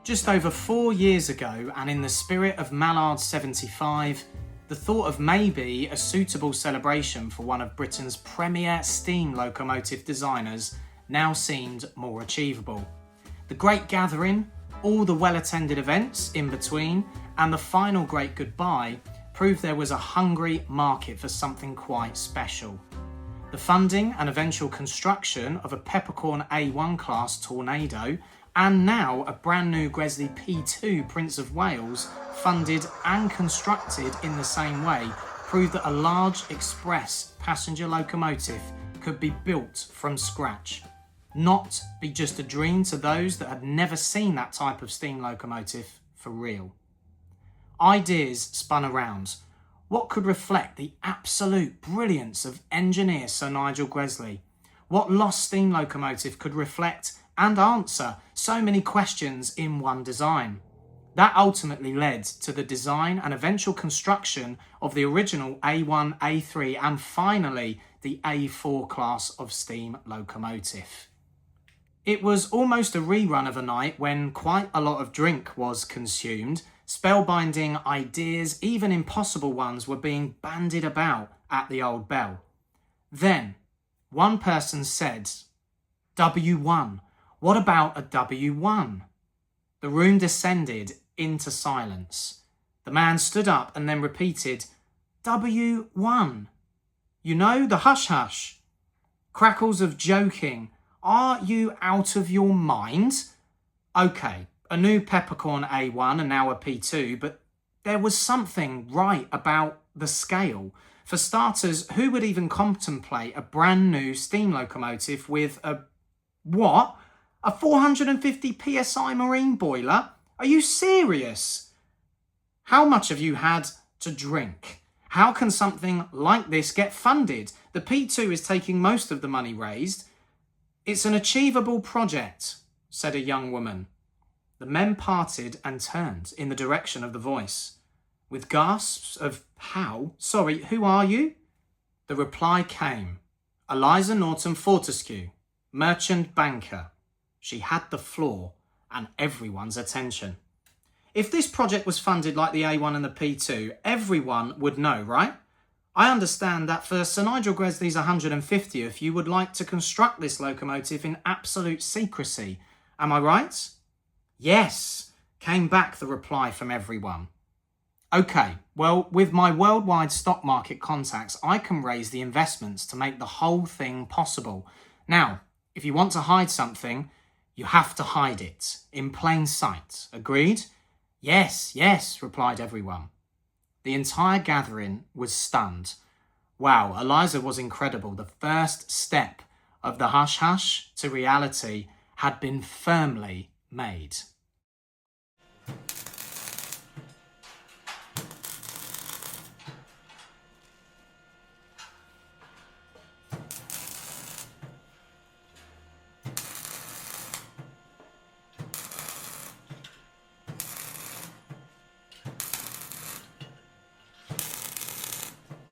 Just over 4 years ago, and in the spirit of Mallard 75, the thought of maybe a suitable celebration for one of Britain's premier steam locomotive designers now seemed more achievable. The great gathering, all the well-attended events in between, and the final great goodbye proved there was a hungry market for something quite special. The funding and eventual construction of a peppercorn A1 class Tornado, and now a brand new Gresley P2 Prince of Wales, funded and constructed in the same way, proved that a large express passenger locomotive could be built from scratch. Not be just a dream to those that had never seen that type of steam locomotive for real. Ideas spun around. What could reflect the absolute brilliance of engineer Sir Nigel Gresley? What lost steam locomotive could reflect and answer so many questions in one design? That ultimately led to the design and eventual construction of the original A1, A3 and finally the A4 class of steam locomotive. It was almost a rerun of a night when quite a lot of drink was consumed. Spellbinding ideas, even impossible ones, were being bandied about at the Old Bell. Then, one person said, W1. What about a W1? The room descended into silence. The man stood up and then repeated, W1. You know, the hush-hush. Crackles of joking. Are you out of your mind? Okay, a new peppercorn A1 and now a P2, but there was something right about the scale. For starters, who would even contemplate a brand new steam locomotive with a 450 psi marine boiler? Are you serious? How much have you had to drink? How can something like this get funded? The P2 is taking most of the money raised. It's an achievable project, said a young woman. The men parted and turned in the direction of the voice. With gasps of, how? Sorry, who are you? The reply came. Eliza Norton Fortescue, merchant banker. She had the floor and everyone's attention. If this project was funded like the A1 and the P2, everyone would know, right? I understand that for Sir Nigel Gresley's 150th, you would like to construct this locomotive in absolute secrecy. Am I right? Yes, came back the reply from everyone. Okay, well, with my worldwide stock market contacts, I can raise the investments to make the whole thing possible. Now, if you want to hide something, you have to hide it in plain sight. Agreed? Yes, yes, replied everyone. The entire gathering was stunned. Wow, Eliza was incredible. The first step of the hush-hush to reality had been firmly made.